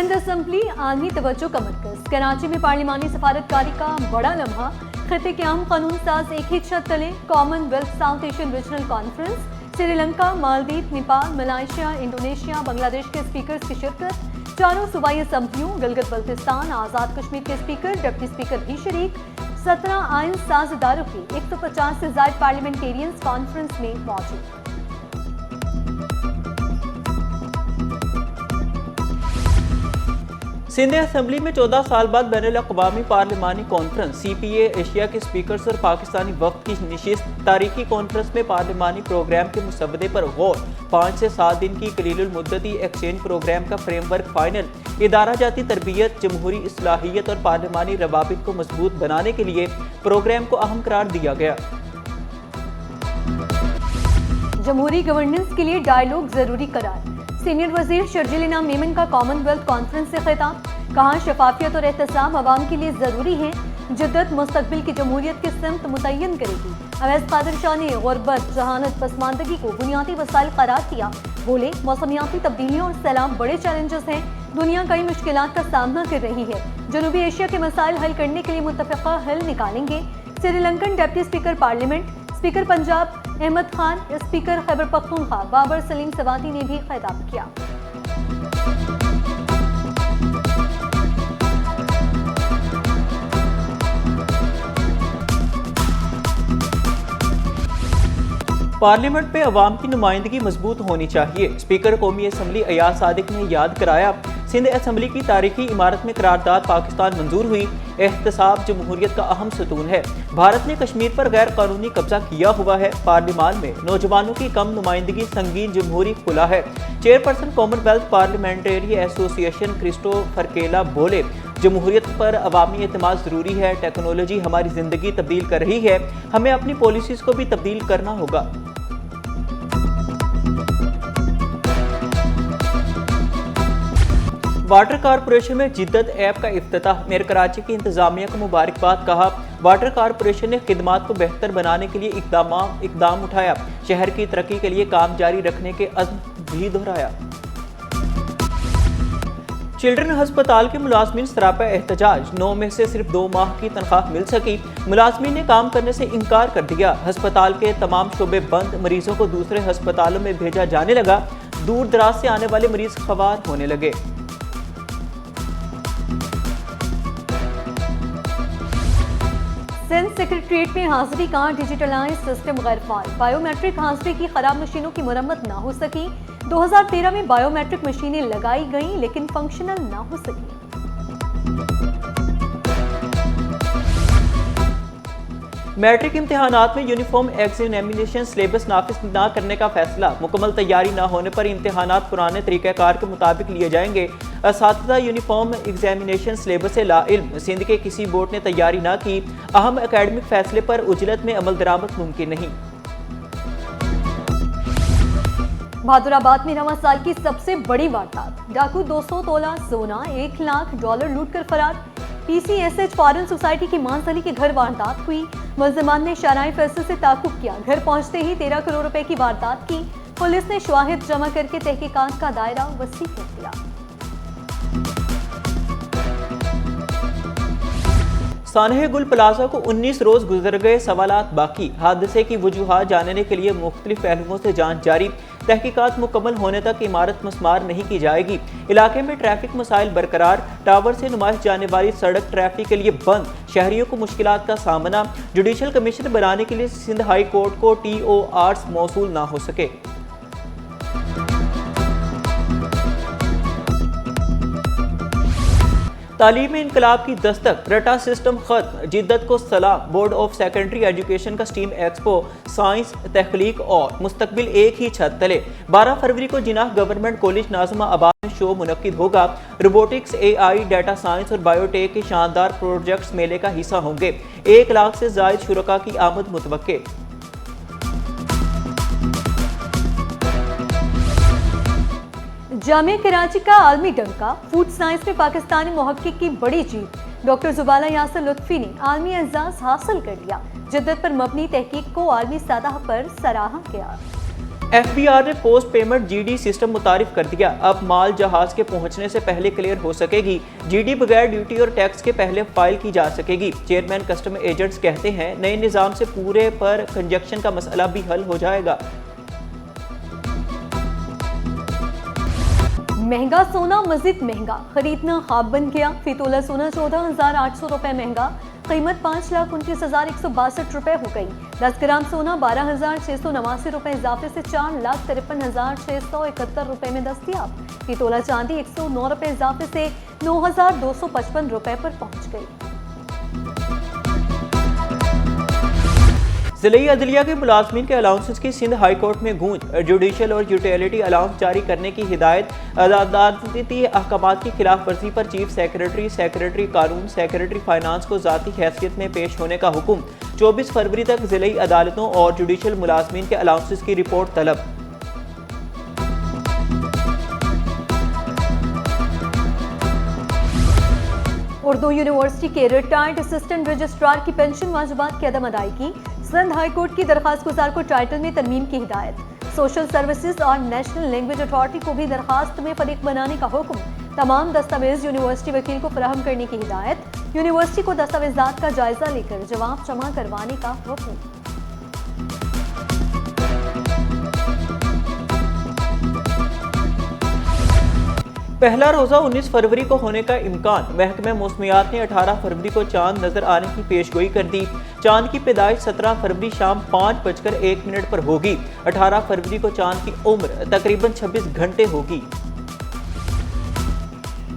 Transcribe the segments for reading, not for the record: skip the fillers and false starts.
Sindh assembly आलमी तवज्जो का मरकज। कराची में पार्लिमानी सफारतकारी का बड़ा लम्हा। खिते के अहम कानून साज एक ही छत तले। Commonwealth south Asian regional conference. Sri Lanka, Maldives, Nepal, Malaysia, Indonesia, Bangladesh के स्पीकर्स की शिरकत। चारों सूबाई असम्बलियों, गिलगित बल्तिस्तान, आज़ाद कश्मीर के स्पीकर, डिप्टी स्पीकर भी शरीक। 17 आइन साज इदारों के 150 से ज्यादा पार्लियामेंटेरियंस कॉन्फ्रेंस में मौजूद। सिंध असम्बली में 14 साल बाद बैनुल-अक़वामी पार्लिमानी कॉन्फ्रेंस। CPA एशिया के स्पीकर्स और पाकिस्तानी वफ़द की नशिस्त। तारीखी कॉन्फ्रेंस में पार्लिमानी प्रोग्राम के मुसवदे पर गौर। 5 से 7 दिन की कलीलुल मुद्दती एक्सचेंज प्रोग्राम का फ्रेमवर्क फाइनल। इदारा जाती तरबियत, जमहूरी इस्लाहियत और पार्लिमानी रवाबित को मजबूत बनाने के लिए प्रोग्राम को अहम करार दिया गया। जमहूरी गवर्नेंस के लिए डायलॉग जरूरी करार। सीनियर वजीर शर्जील इनाम मेमन का कॉमनवेल्थ कॉन्फ्रेंस से खिताब। कहा, शफाफियत और एहतसाब अवाम के लिए जरूरी है। जिद्दत मुस्तकबिल की जमहूरियत की सिमत मुतय्यन करेगी। अवैस कादिर शाह ने गुर्बत, जहानत, पसमानदगी को बुनियादी वसाइल करार दिया। बोले, मौसमियाती तब्दीलियों और सैलाब बड़े चैलेंजेस हैं। दुनिया कई मुश्किलात का सामना कर रही है। जनूबी एशिया के मसाइल हल करने के लिए मुत्तफ़िक़ा हल निकालेंगे। Sri Lankan deputy speaker parliament, speaker Punjab Ahmad Khan, speaker Khyber Pakhtunkhwa Babar Saleem Swati ने भी खिताब किया। पार्लियामेंट में अवाम की नुमाइंदगी मजबूत होनी चाहिए। स्पीकर कौमी असम्बली अयाज सादिक ने याद कराया। सिंध असम्बली की तारीखी इमारत में करारदाद पाकिस्तान मंजूर हुई। एहतसाब जमहूरियत का अहम सतून है। भारत ने कश्मीर पर गैर कानूनी कब्जा किया हुआ है। पार्लिमान में नौजवानों की कम नुमाइंदगी संगीन जमहूरी खुला है। Chairperson Commonwealth parliamentary association Christopher केला बोले, जमहूरियत पर अवामी एतमाद ज़रूरी है। टेक्नोलॉजी हमारी ज़िंदगी तब्दील कर रही है, हमें अपनी पॉलिसीज़ को भी तब्दील करना होगा। वाटर कारपोरेशन में जिद्दत ऐप का इफ्तिताह। मेयर कराची की इंतजामिया को मुबारकबाद। कहा, वाटर कारपोरेशन ने खिदमात को बेहतर बनाने के लिए इकदाम उठाया। शहर की तरक्की के लिए काम जारी रखने के अज़्म भी दोहराया। चिल्ड्रन हस्पताल के मुलाजमीन सरापा एहतजाज। 9 में से सिर्फ 2 माह की तनख्वाह मिल सकी। मुलाजमीन ने काम करने से इनकार कर दिया। हस्पताल के तमाम शोबे बंद। मरीजों को दूसरे हस्पतालों में भेजा जाने लगा। दूर दराज से आने वाले मरीज ख्वार होने लगे। सिंध सेक्रेटरीट में हाजिरी का डिजिटलाइज सिस्टम गैरफाल। बायोमेट्रिक हाजिरी की खराब मशीनों की मरम्मत ना हो सकी। 2013 में बायोमेट्रिक मशीनें लगाई गईं लेकिन फंक्शनल ना हो सकी। मैट्रिक इम्तिहानात में यूनिफॉर्म एग्जामिनेशन सिलेबस नाफिज न करने का फैसला। मुकम्मल तैयारी न होने पर इम्तिहानात पुराने तरीक़ाकार के मुताबिक लिए जाएंगे। असातिज़ा यूनिफॉर्म एग्जामिनेशन सिलेबस से लाइल्म। सिंध के किसी बोर्ड ने तैयारी न की। अहम एकेडमिक फैसले पर उजलत में अमल दरामद मुमकिन नहीं। बहादुराबाद में रवां साल की सबसे बड़ी वारदात। डाकू 200 तोला सोना, $1 लाख लूट कर फरार। PCSH फॉरेन सोसाइटी की मानसली के घर वारदात हुई। मुल्ज़िमान ने शराई फैसल से ताकुब किया। घर पहुंचते ही 13 करोड़ रुपए की वारदात की। पुलिस ने शवाहिद जमा करके तहकीकात का दायरा वसी कर दिया। सानहे गुल प्लाजा को 19 रोज गुजर गए, सवालात बाकी। हादसे की वजूहात जानने के लिए मुख्तलिफ पहलुओं से जांच जारी। तहकीकात मुकम्मल होने तक इमारत मस्मार नहीं की जाएगी। इलाके में ट्रैफिक मसाइल बरकरार। टावर से नुमाइश जाने वाली सड़क ट्रैफिक के लिए बंद। शहरियों को मुश्किलात का सामना। जुडिशल कमीशन बनाने के लिए सिंध हाई कोर्ट को TORs मौसूल ना हो सके। तालीम इनकलाब की दस्तक। रटा सिस्टम खत्म। जिद्दत को सलाम। बोर्ड ऑफ सेकेंडरी एजुकेशन का स्टीम एक्सपो। साइंस, तख्लीक और मुस्तकबिल एक ही छत तले। 12 फरवरी को जिनाह गवर्नमेंट कॉलेज नाज़िमा आबाद में शो मुनक्किद होगा। रोबोटिक्स, AI, डाटा साइंस और बायोटेक के शानदार प्रोजेक्ट्स मेले का हिस्सा होंगे। 1 लाख से ज़ायद शुरका की आमद मुतवक्के। जामिया कराची का आलमी डंका। फूड साइंस में पाकिस्तानी मुहक्किक की बड़ी जीत। डॉक्टर जुबाला यासर लुत्फी ने आलमी एजाज हासिल कर लिया। जिद्दत पर मबनी तहकीक को आलमी सतह पर सराहा गया। FBR ने पोस्ट पेमेंट GD सिस्टम मुतारिफ कर दिया। अब माल जहाज के पहुंचने से पहले क्लियर हो सकेगी। GD बगैर ड्यूटी और टैक्स के पहले फाइल की जा सकेगी। चेयरमैन कस्टम एजेंट्स कहते हैं नए निज़ाम से पूरे पर कंजक्शन का मसला भी हल हो जाएगा। महंगा सोना मजीद महंगा, खरीदना ख्वाब बन गया। फी तोला सोना 14,800 रुपए महंगा, कीमत 5,29,162 रुपए हो गई। 10 ग्राम सोना 12,689 रुपए इजाफे से 4,53,671 रुपए में दस्तयाब। फी तोला चांदी 109 रुपए इजाफे से 9,255 रुपए पर पहुंच गई। ज़िले अदलिया के मुलाजमीन के अलाउंसेस की सिंध हाई कोर्ट में गूंज। जुडिशल और यूटिलिटी अलाउंस जारी करने की हिदायत। अदालती अहकामात की खिलाफ वर्जी पर चीफ सेक्रेटरी, सेक्रेटरी कानून, सेक्रेटरी फाइनेंस को ज़ाती हैसियत में पेश होने का हुक्म। 24 फरवरी तक ज़िले अदालतों और जुडिशल मुलाजमीन के अलाउंसेस की रिपोर्ट तलब। उर्दू यूनिवर्सिटी के रिटायर्ड असिस्टेंट रजिस्ट्रार की पेंशन वाजिबात की अदम अदायगी। सिंध हाई कोर्ट की दरखास्त गुजार को टाइटल में तरमीम की हिदायत। सोशल सर्विसेज और नेशनल लैंग्वेज अथॉरिटी को भी दरखास्त में फरीक बनाने का हुक्म। तमाम दस्तावेज यूनिवर्सिटी वकील को फराहम करने की हिदायत। यूनिवर्सिटी को दस्तावेजात का जायजा लेकर जवाब जमा करवाने का हुक्म। पहला रोज़ा 19 फरवरी को होने का इम्कान। महकमे मौसमियात ने 18 फरवरी को चांद नजर आने की पेशगोई कर दी। चांद की पैदाइश 17 फरवरी शाम 5:01 पर होगी। 18 फरवरी को चांद की उम्र तकरीबन 26 घंटे होगी।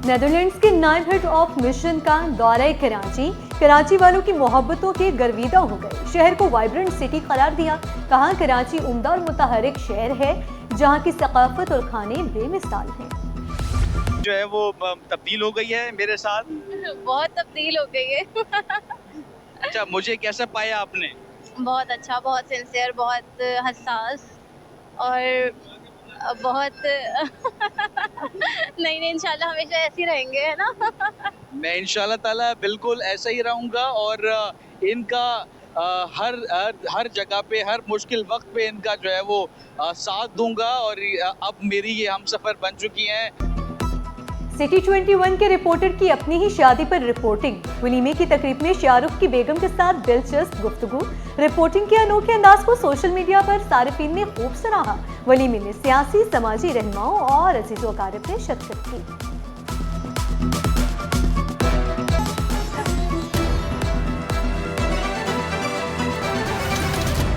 नेदरलैंड्स के नायब हेड ऑफ मिशन का दौरा कराची। कराची वालों की मोहब्बतों के गर्विदा हो गए। शहर को वाइब्रेंट सिटी करार दिया। कहा कराची उम्दा और मुतहरिक शहर है जहाँ की सकाफत और खाने बेमिसाल हैं। जो है वो तब्दील हो गई है मेरे साथ। बहुत तब्दील हो गई है। अच्छा, मुझे कैसे पाया आपने? बहुत अच्छा, बहुत सिंसियर, बहुत हसास और बहुत नहीं इंशाल्लाह हमेशा ऐसे ही रहेंगे, है ना। मैं इंशाल्लाह ताला बिल्कुल ऐसा ही रहूँगा और इनका हर जगह पे, हर मुश्किल वक्त पे इनका जो है वो साथ दूंगा और अब मेरी ये हमसफर बन चुकी हैं। सिटी 21 के रिपोर्टर की अपनी ही शादी पर रिपोर्टिंग। वलीमे की तकरीब में शाहरुख की बेगम के साथ दिलचस्प गुफ्तगू। रिपोर्टिंग के अनोखे अंदाज को सोशल मीडिया पर सारिफीन ने खूब सराहा। वलीमे में सियासी, समाजी रहनुमाओं और अजीज़ो अकारिब ने शिरकत की।